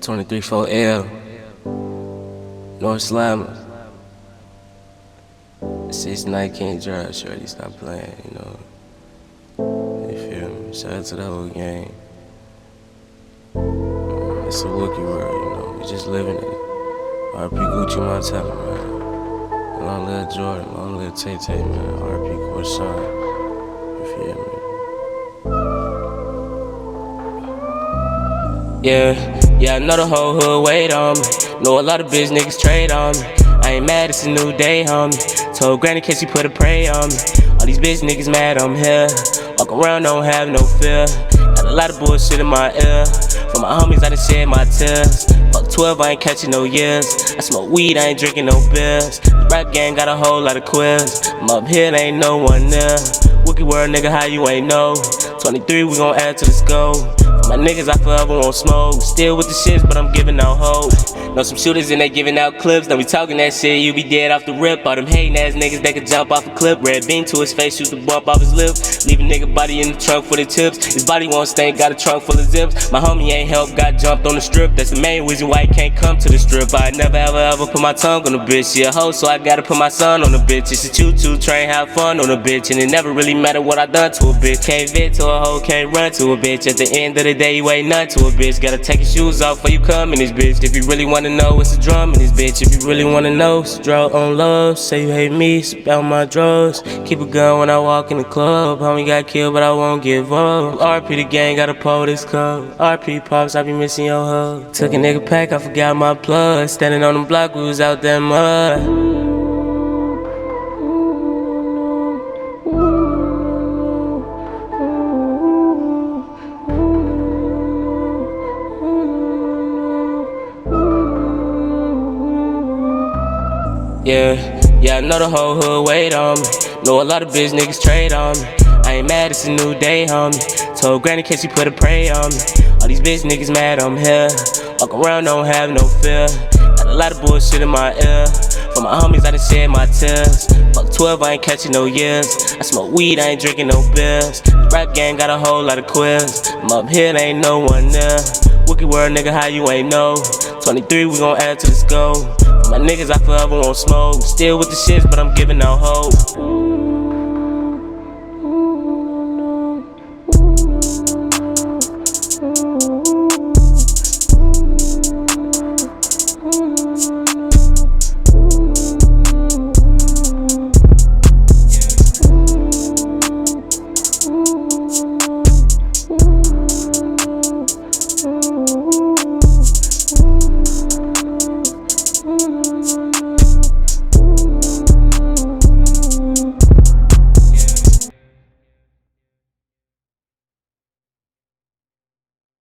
23-4L, North Slammer. 6'9" can't drive, shorty, stop playing, you know. You feel me? Shout out to the whole gang. It's a Wookie world, you know. We just living it. RP Gucci Montana, man. Long live Jordan, long live Tay-Tay, man. RP Corson. You feel me? Yeah, I know the whole hood wait on me. Know a lot of biz niggas trade on me. I ain't mad, it's a new day, homie. Told granny can she put a prey on me. All these bitch niggas mad I'm here. Walk around, don't have no fear. Got a lot of bullshit in my ear. For my homies, I done shed my tears. Fuck 12, I ain't catching no years. I smoke weed, I ain't drinking no beers. The rap gang got a whole lot of quiz. I'm up here, there ain't no one there. Wookie world, nigga, how you ain't know? 23, we gon' add to the scope. My niggas, I forever won't smoke. Still with the shits, but I'm giving out hope. Know some shooters and they giving out clips. Now we talking that shit, you be dead off the rip. All them hating ass niggas that could jump off a clip. Red bean to his face, shoot the bump off his lip. Leave a nigga body in the trunk for the tips. His body won't stink, got a trunk full of zips. My homie ain't help, got jumped on the strip. That's the main reason why he can't come to the strip. I never ever put my tongue on a bitch. She a hoe, so I gotta put my son on a bitch. It's a choo-choo train, have fun on a bitch. And it never really matter what I done to a bitch. Can't vet to a hoe, can't run to a bitch. At the end of the day, you ain't nothing to a bitch. Gotta take your shoes off before you come in this bitch. If you really wanna know, it's a drum in this bitch. If you really wanna know, it's a draw on love. Say you hate me, spell my drugs. Keep a gun when I walk in the club. Homie got killed, but I won't give up. RP the gang, gotta pull this cup. RP pops, I be missing your hug. Took a nigga pack, I forgot my plug. Standing on the block, we was out that mud. Yeah, I know the whole hood wait on me. Know a lot of biz niggas trade on me. I ain't mad, it's a new day, homie. Told granny can she put a prey on me. All these bitch niggas mad I'm here. Walk around, don't have no fear. Got a lot of bullshit in my ear. For my homies, I done shed my tears. Fuck 12, I ain't catching no years. I smoke weed, I ain't drinking no beers. The rap gang got a whole lot of quiz. I'm up here, there ain't no one there. Wookie world, nigga, how you ain't know? 23, we gon' add to the scope. My niggas, I forever won't smoke. Still with the shits, but I'm giving out hope.